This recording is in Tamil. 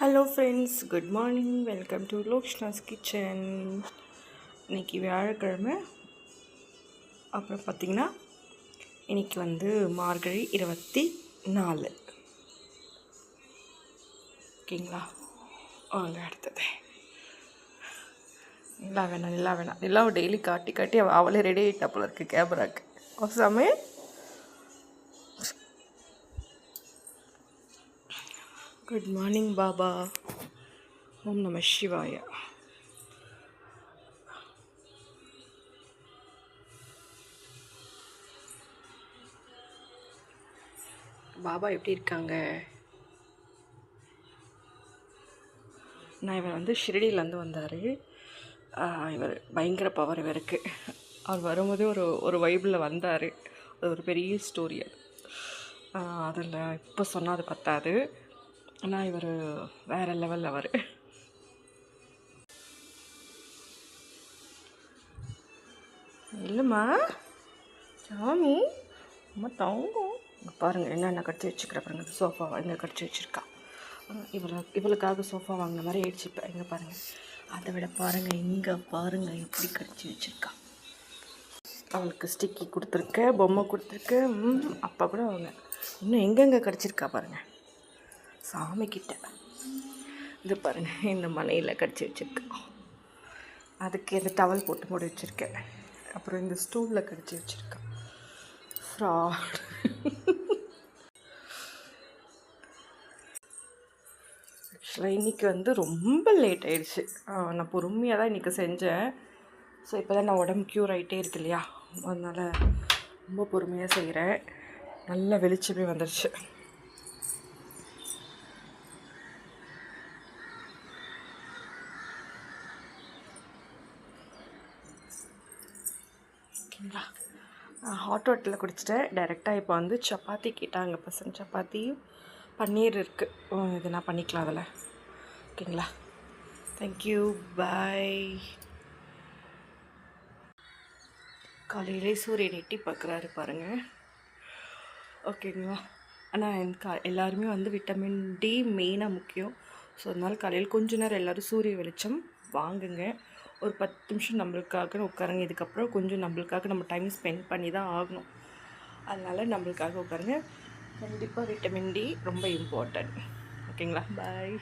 Hello friends, good morning. Welcome to Lokshna's kitchen. இன்றைக்கி வியாழக்கிழமை. அப்புறம் பார்த்திங்கன்னா இன்றைக்கி மார்கழி 24. ஓகேங்களா? வாங்க அடுத்தது. எல்லாம் டெய்லி காட்டி அவளே ரெடி ஆகிட்டா போல இருக்குது கேமராக்கு. அவசாமே குட் மார்னிங் பாபா. ஓம் நம சிவாய. பாபா எப்படி இருக்காங்க? நான் இவர் ஷிரடியிலேருந்து வந்தார். இவர் பயங்கர பவர் இவருக்கு. அவர் வரும்போதே ஒரு வைபிளில் வந்தார். அது ஒரு பெரிய ஸ்டோரி. அதில் இப்போ சொன்னால் அது பத்தாது. ஆனால் இவர் வேறு லெவலில். அவர் இல்லைம்மா சாமி அம்மா தங்கும். இங்கே பாருங்கள் என்னென்ன கடிச்சு வச்சுக்கிற பாருங்க. சோஃபாவை எங்கே கடிச்சு வச்சுருக்கா. இவளுக்காக சோஃபா வாங்கின மாதிரி ஆயிடுச்சு. இப்போ எங்கே பாருங்கள், அதை விட பாருங்கள், இங்கே பாருங்கள் எப்படி கடிச்சு வச்சுருக்கா. அவளுக்கு ஸ்டிக்கி கொடுத்துருக்கேன், பொம்மை கொடுத்துருக்கேன். அப்பா கூட அவங்க இன்னும் எங்கெங்கே கடிச்சிருக்கா பாருங்கள். சாமிக்கிட்ட இது பாருங்கள், இந்த மனையில் கடிச்சு வச்சுருக்கேன். அதுக்கு இந்த டவல் போட்டு மூடி வச்சுருக்கேன். அப்புறம் இந்த ஸ்டூலில் கடிச்சு வச்சுருக்கேன். ஃப்ராட். ஆக்சுவலாக இன்றைக்கி ரொம்ப லேட் ஆகிடுச்சு. நான் பொறுமையாக தான் இன்றைக்கி செஞ்சேன். ஸோ இப்போ தான் நான் உடம்பு க்யூர் ஆகிட்டே இருக்கு இல்லையா, அதனால் ரொம்ப பொறுமையாக செய்கிறேன். நல்ல வெளிச்சமே வந்துடுச்சு. ஓகேங்களா? ஹாட் வாட்டரில் குடிச்சிட்டேன். டைரெக்டாக இப்போ சப்பாத்தி கேட்டாங்க பசங்க. சப்பாத்தி பன்னீர் இருக்குது, இது நான் பண்ணிக்கலாம் அதில். ஓகேங்களா? தேங்க்யூ, பாய். காலையிலே சூரியன் எட்டி பார்க்குறாரு பாருங்கள். ஓகேங்களா? ஆனால் எல்லாருமே விட்டமின் டி மெயினாக முக்கியம். ஸோ அதனால் காலையில் கொஞ்ச நேரம் எல்லோரும் சூரிய வெளிச்சம் வாங்குங்க. ஒரு 10 நிமிஷம் நம்மளுக்காக உட்காருங்க. இதுக்கப்புறம் கொஞ்சம் நம்மளுக்காக நம்ம டைம் ஸ்பெண்ட் பண்ணி தான் ஆகணும். அதனால் நம்மளுக்காக உட்காருங்க. கண்டிப்பாக விட்டமின் டி ரொம்ப இம்பார்ட்டன்ட். ஓகேங்களா? பாய்.